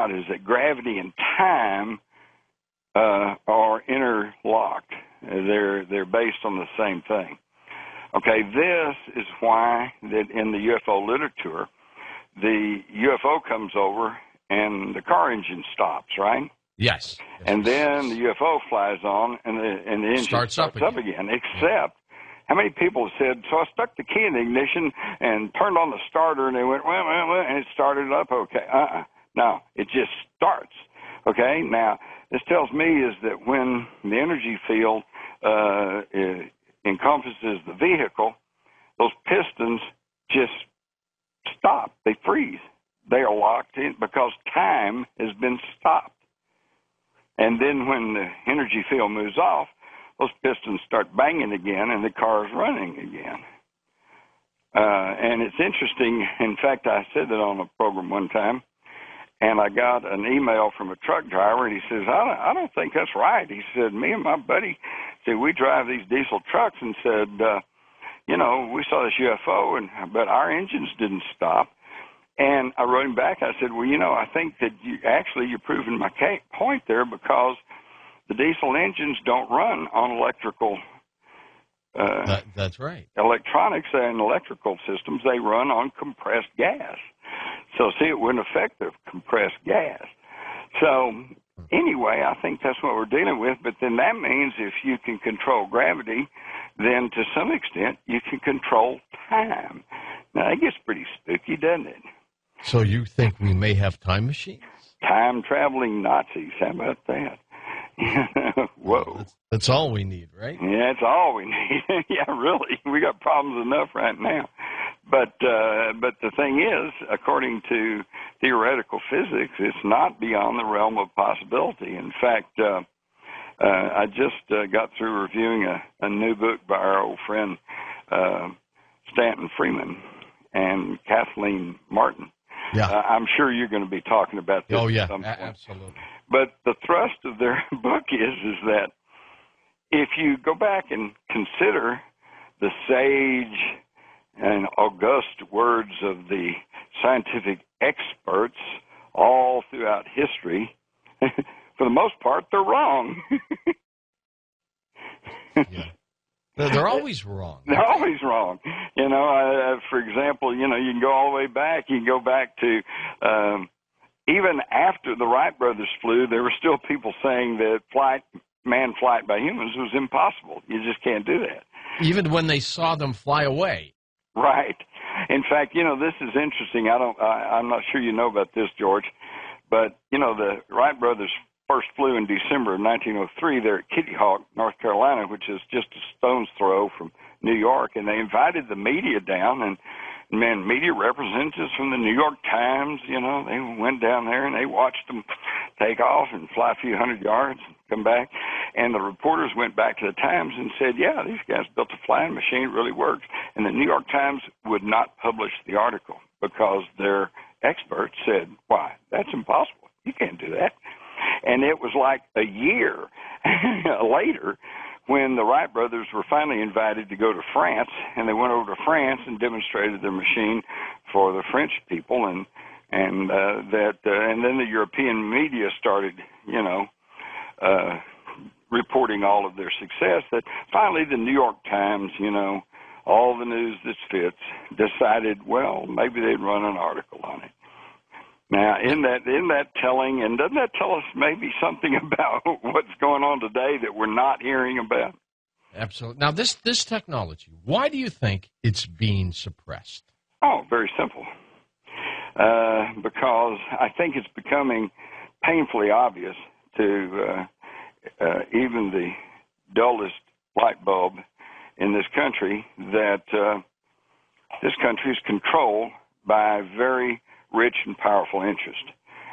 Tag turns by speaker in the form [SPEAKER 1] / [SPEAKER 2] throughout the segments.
[SPEAKER 1] out is that gravity and time are interlocked. They're based on the same thing. Okay, this is why that in the UFO literature, the UFO comes over and the car engine stops, right?
[SPEAKER 2] Yes.
[SPEAKER 1] And then the UFO flies on and the engine starts up again. Except, how many people have said, so I stuck the key in the ignition and turned on the starter and they went, well, and it started up okay. No, it just starts. Okay, now, this tells me is that when the energy field encompasses the vehicle, those pistons just stop. They freeze. They are locked in because time has been stopped. And then when the energy field moves off, those pistons start banging again and the car's running again. And it's interesting. In fact, I said that on a program one time, and I got an email from a truck driver, and he says, I don't think that's right. He said, me and my buddy, said, we drive these diesel trucks, and said, we saw this UFO, but our engines didn't stop. And I wrote him back. I said, well, I think that you're proving my point there because the diesel engines don't run on electrical.
[SPEAKER 2] That's right.
[SPEAKER 1] Electronics and electrical systems, they run on compressed gas. So, see, it wouldn't affect the compressed gas. So, anyway, I think that's what we're dealing with. But then that means if you can control gravity, then to some extent you can control time. Now, that gets pretty spooky, doesn't it?
[SPEAKER 2] So you think we may have time machines?
[SPEAKER 1] Time-traveling Nazis. How about that? Whoa.
[SPEAKER 2] That's all we need, right?
[SPEAKER 1] Yeah, that's all we need. Yeah, really. We got problems enough right now. But the thing is, according to theoretical physics, it's not beyond the realm of possibility. In fact, I just got through reviewing a new book by our old friend Stanton Freeman and Kathleen Martin.
[SPEAKER 2] Yeah.
[SPEAKER 1] I'm sure you're going to be talking about this.
[SPEAKER 2] Oh, yeah,
[SPEAKER 1] at some point.
[SPEAKER 2] absolutely.
[SPEAKER 1] But the thrust of their book is that if you go back and consider the sage and august words of the scientific experts all throughout history, for the most part, they're wrong.
[SPEAKER 2] Yeah. They're always wrong.
[SPEAKER 1] They're always wrong. For example, you can go all the way back. You can go back to even after the Wright brothers flew, there were still people saying that manned flight by humans was impossible. You just can't do that.
[SPEAKER 2] Even when they saw them fly away.
[SPEAKER 1] Right. In fact, this is interesting. I'm not sure you know about this, George, but the Wright brothers first flew in December of 1903 there at Kitty Hawk, North Carolina, which is just a stone's throw from New York, and they invited the media down, and media representatives from the New York Times, they went down there and they watched them take off and fly a few hundred yards and come back, and the reporters went back to the Times and said, yeah, these guys built a flying machine, it really works, and the New York Times would not publish the article because their experts said, why, that's impossible, you can't do that. And it was like a year later when the Wright brothers were finally invited to go to France, and they went over to France and demonstrated their machine for the French people, and then the European media started, reporting all of their success. That finally the New York Times, all the news that fits, decided, well, maybe they'd run an article on it. Now, isn't that telling, and doesn't that tell us maybe something about what's going on today that we're not hearing about?
[SPEAKER 2] Absolutely. Now, this technology, why do you think it's being suppressed?
[SPEAKER 1] Oh, very simple. Because I think it's becoming painfully obvious to even the dullest light bulb in this country that this country is controlled by very rich and powerful interest.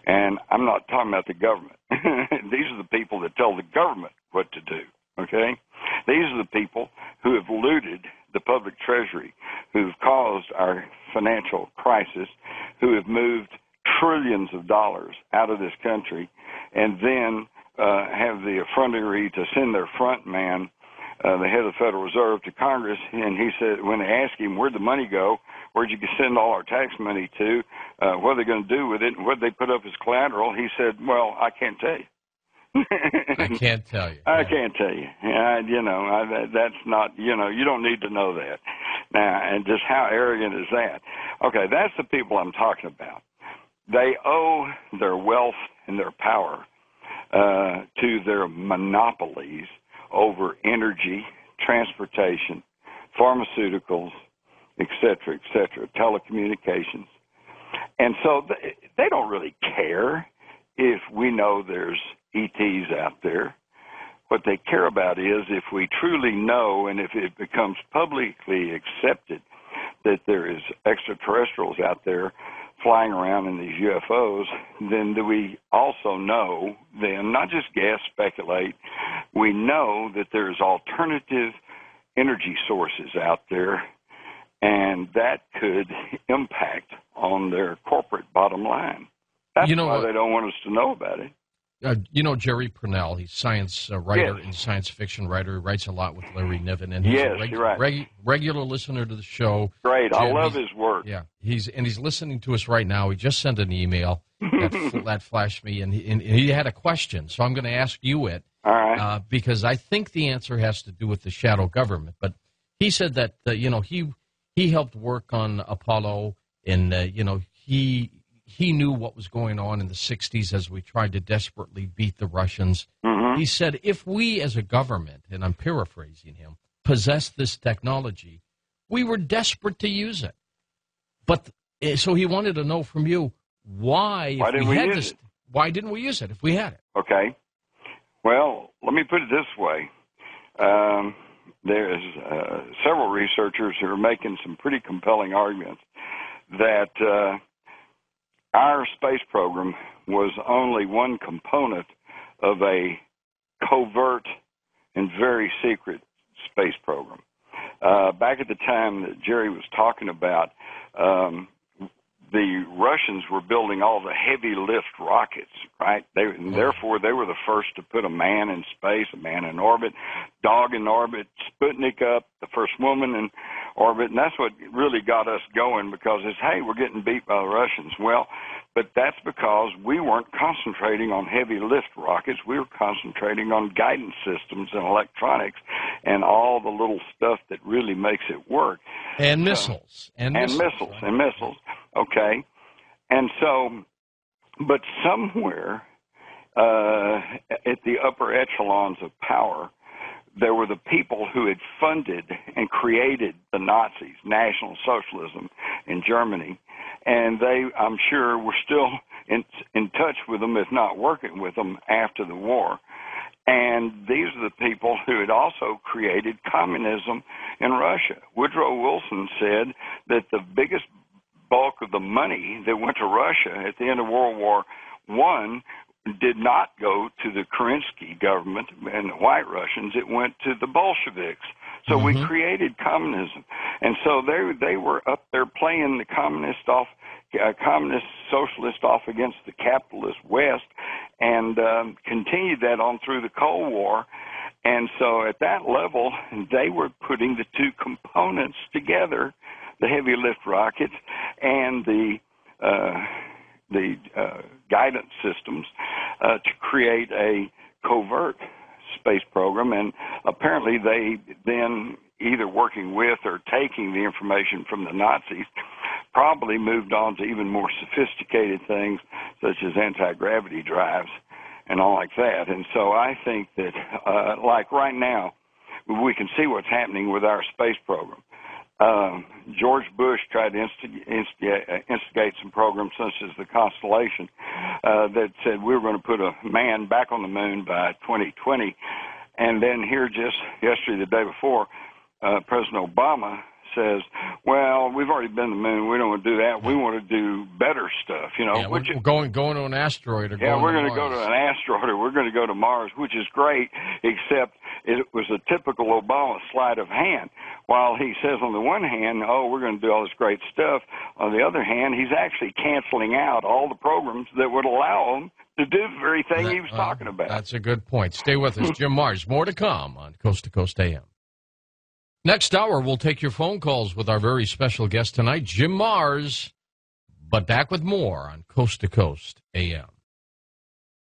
[SPEAKER 1] And I'm not talking about the government. These are the people that tell the government what to do, okay? These are the people who have looted the public treasury, who have caused our financial crisis, who have moved trillions of dollars out of this country, and then have the effrontery to send their front man the head of the Federal Reserve, to Congress, and he said, when they asked him, where'd the money go? Where'd you send all our tax money to? What are they going to do with it? And what did they put up as collateral? He said, well, I can't tell you.
[SPEAKER 2] I can't tell you.
[SPEAKER 1] I can't tell you. That's not, you don't need to know that. Now, and just how arrogant is that? Okay, that's the people I'm talking about. They owe their wealth and their power to their monopolies over energy, transportation, pharmaceuticals, et cetera, telecommunications. And so they don't really care if we know there's ETs out there. What they care about is if we truly know and if it becomes publicly accepted that there is extraterrestrials out there flying around in these UFOs, then do we also know, then, not just guess, speculate, we know that there's alternative energy sources out there, and that could impact on their corporate bottom line. That's why they don't want us to know about it.
[SPEAKER 2] Jerry Purnell, he's a science writer and science fiction writer. He writes a lot with Larry Niven, and he's a regular listener to the show.
[SPEAKER 1] Great, I love his work.
[SPEAKER 2] Yeah, he's listening to us right now. He just sent an email that flashed me, and he had a question, so I'm going to ask you it.
[SPEAKER 1] All right.
[SPEAKER 2] Because I think the answer has to do with the shadow government. But he said that he helped work on Apollo, and he knew what was going on in the 60s as we tried to desperately beat the Russians. Mm-hmm. He said, if we as a government, and I'm paraphrasing him, possessed this technology, we were desperate to use it. But so he wanted to know from you, why didn't we use it if we had it?
[SPEAKER 1] Okay. Well, let me put it this way. There's several researchers who are making some pretty compelling arguments that our space program was only one component of a covert and very secret space program. Back at the time that Jerry was talking about, the Russians were building all the heavy lift rockets, right? Therefore, they were the first to put a man in space, a man in orbit, dog in orbit, Sputnik up, the first woman in orbit, and that's what really got us going because it's, hey, we're getting beat by the Russians. Well, but that's because we weren't concentrating on heavy lift rockets. We were concentrating on guidance systems and electronics and all the little stuff that really makes it work.
[SPEAKER 2] And missiles. And
[SPEAKER 1] missiles. Okay. And so, but somewhere at the upper echelons of power, there were the people who had funded and created the Nazis, National Socialism in Germany, and they, I'm sure, were still in touch with them, if not working with them, after the war. And these are the people who had also created communism in Russia. Woodrow Wilson said that the biggest bulk of the money that went to Russia at the end of World War I did not go to the Kerensky government and the White Russians. It went to the Bolsheviks. So we created communism. And so they were up there playing the communist socialist off against the capitalist West and continued that on through the Cold War. And so at that level, they were putting the two components together, the heavy lift rockets and the guidance systems to create a covert space program. And apparently they then, either working with or taking the information from the Nazis, probably moved on to even more sophisticated things such as anti-gravity drives and all like that. And so I think that, like right now, we can see what's happening with our space program. George Bush tried to instigate some programs such as the Constellation that said we were going to put a man back on the moon by 2020. And then here just yesterday, the day before, President Obama says, well, we've already been to the moon. We don't want to do that. We want to do better stuff, you know.
[SPEAKER 2] Yeah, we're going to an asteroid.
[SPEAKER 1] We're going to go to an asteroid, or we're going to go to Mars, which is great, except it was a typical Obama sleight of hand. While he says on the one hand, oh, we're going to do all this great stuff, on the other hand, he's actually canceling out all the programs that would allow him to do the very thing he was talking about.
[SPEAKER 2] That's a good point. Stay with us. Jim Mars, more to come on Coast to Coast AM. Next hour, we'll take your phone calls with our very special guest tonight, Jim Mars. But back with more on Coast to Coast AM.